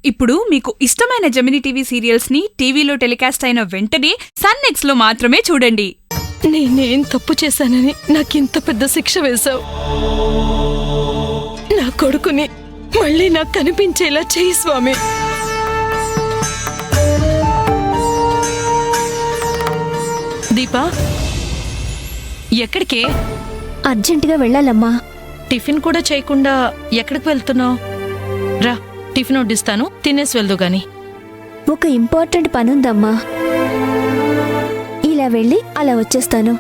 ఇప్పుడు మీకు ఇష్టమైన జెమినీ టీవీ సీరియల్స్ ని టీవీలో టెలికాస్ట్ అయిన వెంటనే సన్ నెక్స్ట్ లో మాత్రమే చూడండి. నేనేం తప్పు చేశానని నాకింత పెద్ద శిక్ష వేశావు. నా కొడుకుని మళ్ళీ నాకు కనిపించేలా చెయ్యి స్వామి. దీపా, ఎక్కడికే? అర్జెంటుగా వెళ్ళాలమ్మా. టిఫిన్ కూడా చేయకుండా ఎక్కడికి వెళ్తున్నావు? రా, టిఫిన్ వడ్డిస్తాను, తినేసి వెళ్దు గాని. ఒక ఇంపార్టెంట్ పనుందమ్మా. ఇలా వెళ్ళి అలా వచ్చేస్తాను.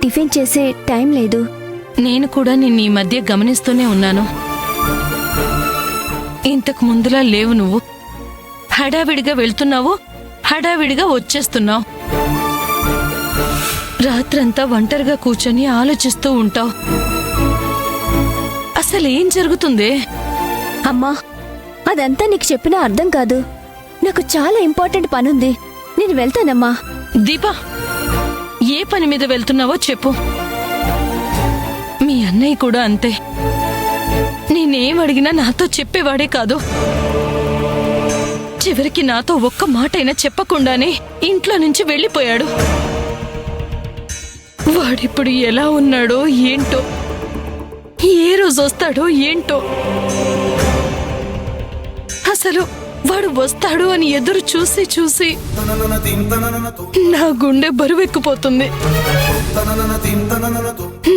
టిఫిన్ చేసే టైం లేదు. నేను కూడా నిన్ను ఈ మధ్య గమనిస్తూనే ఉన్నాను. ఇంతకు ముందులా లేవు నువ్వు. హడావిడిగా వెళ్తున్నావు, హడావిడిగా వచ్చేస్తున్నావు. రాత్రంతా ఒంటరిగా కూర్చొని ఆలోచిస్తూ ఉంటావు. అసలేం జరుగుతుంది? అమ్మా, అదంతా నీకు చెప్పినా అర్థం కాదు. నాకు చాలా ఇంపార్టెంట్ పనుంది. నేను వెళ్తానమ్మా. దీపా, ఏ పని మీద వెళ్తున్నావో చెప్పు. మీ అన్నయ్య కూడా అంతే. నేనేం అడిగినా నాతో చెప్పేవాడే కాదు. చివరికి నాతో ఒక్క మాటైనా చెప్పకుండానే ఇంట్లో నుంచి వెళ్ళిపోయాడు. వాడిప్పుడు ఎలా ఉన్నాడో ఏంటో, ఏ రోజు వస్తాడో ఏంటో. అసలు వాడు వస్తాడు అని ఎదురు చూసి చూసి నా గుండె బరువెక్కిపోతుంది.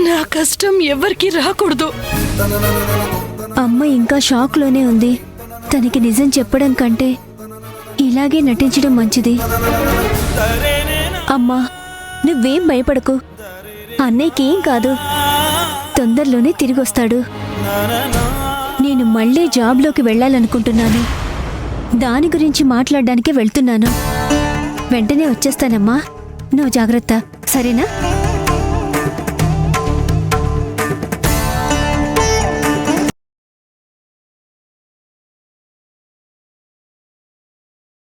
నా కష్టం ఎవరికి రాకూడదు. అమ్మ ఇంకా షాక్లోనే ఉంది. తనకి నిజం చెప్పడం కంటే ఇలాగే నటించడం మంచిది. అమ్మా, నువ్వేం భయపడకు. అన్నయ్యకేం కాదు. తొందరలోనే తిరిగొస్తాడు. నేను మళ్ళీ జాబ్లోకి వెళ్ళాలనుకుంటున్నాను. దాని గురించి మాట్లాడడానికే వెళ్తున్నాను. వెంటనే వచ్చేస్తానమ్మా. నువ్వు జాగ్రత్త, సరేనా?